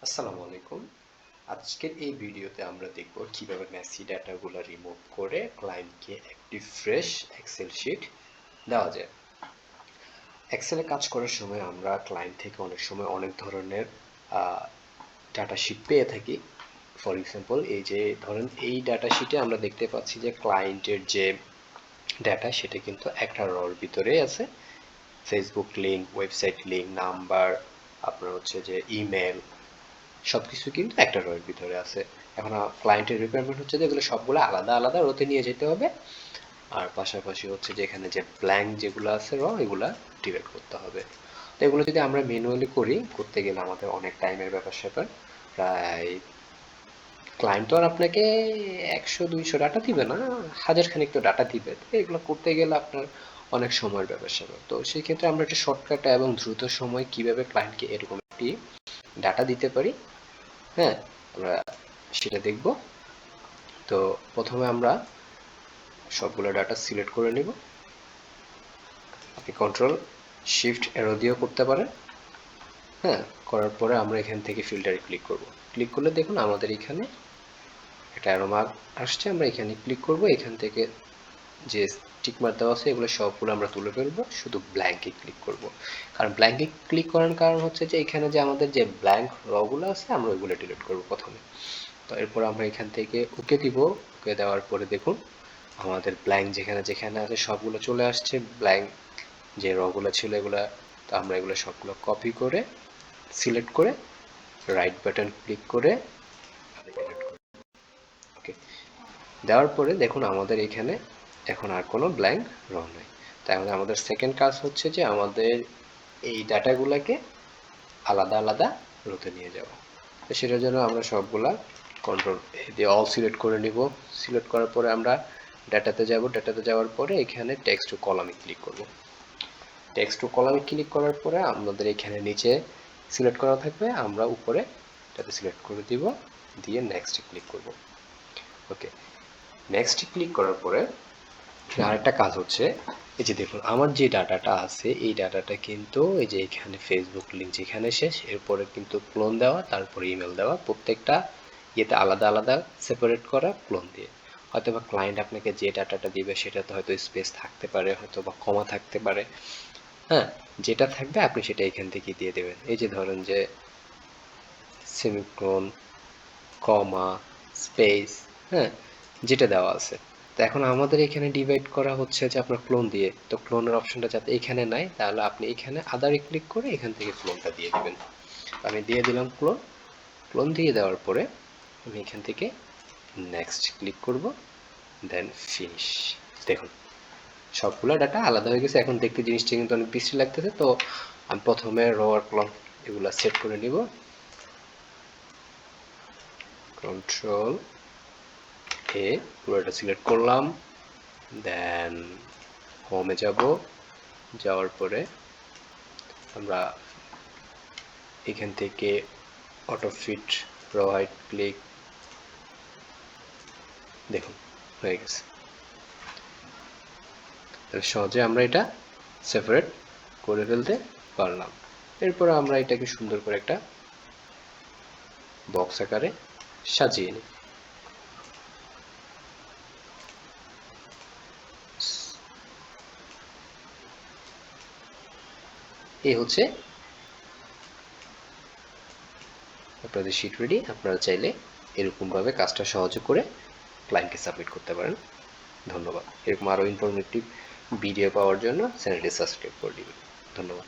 আসসালামু আলাইকুম। আজকের এই ভিডিওতে আমরা দেখব কিভাবে মেসি ডাটাগুলো রিমুভ করে ক্লায়েন্টকে একটি ফ্রেশ এক্সেল শিট দেওয়া যায়। এক্সেলে কাজ করার সময় আমরা ক্লায়েন্ট থেকে অনেক সময় অনেক ধরনের ডাটা শিট পেয়ে থাকি। ফর এক্সাম্পল, এই যে ধরেন এই ডাটা শিটে আমরা দেখতে পাচ্ছি যে ক্লায়েন্টের যে ডাটা সেটা কিন্তু একটা রর ভিতরেই আছে। Facebook link, website link, number, আপনার হচ্ছে যে ইমেল, সবকিছু কিন্তু একটা রোয়ের ভিতরে আছে। এখন ক্লায়েন্টের রিকোয়ারমেন্ট হচ্ছে যে এগুলো সবগুলো আলাদা আলাদা রোতে নিয়ে যেতে হবে, আর পাশাপাশি হচ্ছে যে এখানে যে ব্ল্যাঙ্ক যেগুলো আছে এগুলা ডিলিট করতে হবে। তো এগুলো যদি আমরা ম্যানুয়ালি করতে গেলে আমাদের অনেক টাইমের ব্যাপার-স্যাপার। প্রায় ক্লায়েন্ট তো আর আপনাকে 100-200 ডাটা দিবে না, হাজার খানিক তো ডাটা দিবে। তো এগুলো করতে গেলে আপনার অনেক সময়ের ব্যাপার-স্যাপার। তো সেই ক্ষেত্রে আমরা একটা শর্টকাট এবং দ্রুত সময় কিভাবে ক্লায়েন্টকে এরকম একটি ডাটা দিতে পারি, হ্যাঁ, আমরা সেটা দেখব। তো প্রথমে আমরা সবগুলো ডাটা সিলেক্ট করে নিব। আপনি কন্ট্রোল শিফট অ্যারো দিয়েও করতে পারেন। হ্যাঁ, করার পরে আমরা এখান থেকে ফিল্টারে ক্লিক করব। ক্লিক করলে দেখুন আমাদের এখানে একটা অ্যারো মার্ক আসছে। আমরা এখানে ক্লিক করব। এখান থেকে যে টিকমার্ক দেওয়া আছে এগুলো সবগুলো আমরা তুলে ফেলবো, শুধু ব্ল্যাঙ্কে ক্লিক করব। কারণ ব্ল্যাঙ্কে ক্লিক করার কারণ হচ্ছে যে এখানে যে আমাদের যে ব্ল্যাঙ্ক রগুলো আছে আমরা ওইগুলো ডিলিট করব প্রথমে। তো এরপর আমরা এখান থেকে ওকে দিব। ওকে দেওয়ার পরে দেখুন আমাদের ব্ল্যাঙ্ক যেখানে যেখানে আছে সবগুলো চলে আসছে। ব্ল্যাঙ্ক যে রগুলো ছিল এগুলা, তো আমরা এগুলো সবগুলো কপি করে সিলেক্ট করে রাইট বাটন ক্লিক করে ওকে দেওয়ার পরে দেখুন আমাদের এখানে এখন আর কোনো ব্ল্যাঙ্ক র নেই। তাই আমাদের সেকেন্ড কাজ হচ্ছে যে আমাদের এই ডাটাগুলোকে আলাদা আলাদা রোতে নিয়ে যাওয়া। তো সেটার জন্য আমরা সবগুলা কন্ট্রোল দিয়ে অল সিলেক্ট করে নিব। সিলেক্ট করার পরে আমরা ডাটাতে যাব। ডাটাতে যাওয়ার পরে এখানে টেক্সট টু কলামে ক্লিক করব। টেক্সট টু কলামে ক্লিক করার পরে আমাদের এখানে নিচে সিলেক্ট করা থাকবে, আমরা উপরে এটাতে সিলেক্ট করে দিব, দিয়ে নেক্সটে ক্লিক করব। ওকে, নেক্সটে ক্লিক করার পরে আরেকটা কাজ হচ্ছে, এই যে দেখুন আমার যে ডাটাটা আছে এই ডাটাটা কিন্তু এই যে এখানে ফেসবুক লিঙ্ক যেখানে শেষ এরপরে কিন্তু ক্লোন দেওয়া, তারপরে ইমেল দেওয়া, প্রত্যেকটা ইয়েতে আলাদা আলাদা সেপারেট করা ক্লোন দিয়ে। হয়তো বা ক্লায়েন্ট আপনাকে যে ডাটাটা দিবে সেটাতে হয়তো স্পেস থাকতে পারে, হয়তো বা কমা থাকতে পারে। হ্যাঁ, যেটা থাকবে আপনি সেটা এখান থেকে দিয়ে দেবেন। এই যে ধরেন যে সেমিকোলন, কমা, স্পেস, হ্যাঁ, যেটা দেওয়া আছে। তো এখন আমাদের এখানে ডিভাইড করা হচ্ছে যে আপনার ক্লোন দিয়ে। তো ক্লোনের অপশনটা যাতে এখানে নাই, তাহলে আপনি এখানে আদারে ক্লিক করে এখান থেকে ক্লোনটা দিয়ে দিবেন। আমি দিয়ে দিলাম ক্লোন। ক্লোন দিয়ে দেওয়ার পরে আমি এখান থেকে নেক্সট ক্লিক করব, দেন ফিনিশ। দেখুন সবগুলো ডাটা আলাদা হয়ে গেছে। এখন দেখতে জিনিসটা কিন্তু অনেক বিশ্রী লাগতেছে। তো আমি প্রথমে র আর কলাম এগুলো সেট করে নিব। কন্ট্রোল এ পুরোটা সিলেক্ট করলাম, দেন হোমে যাব। যাওয়ার পরে আমরা এখান থেকে অটো ফিট র হাইট ক্লিক, দেখুন হয়ে গেছে। তাহলে সহজে আমরা এটা সেপারেট করে ফেলতে পারলাম। এরপর আমরা এটাকে সুন্দর করে একটা বক্স আকারে সাজিয়ে নিই। এই হচ্ছে আপনাদের শিট রেডি। আপনারা চাইলে এরকমভাবে কাজটা সহজে করে ক্লায়েন্টকে সাবমিট করতে পারেন। ধন্যবাদ। এরকম আরও ইনফরমেটিভ ভিডিও পাওয়ার জন্য চ্যানেলটি সাবস্ক্রাইব করে দিবেন। ধন্যবাদ।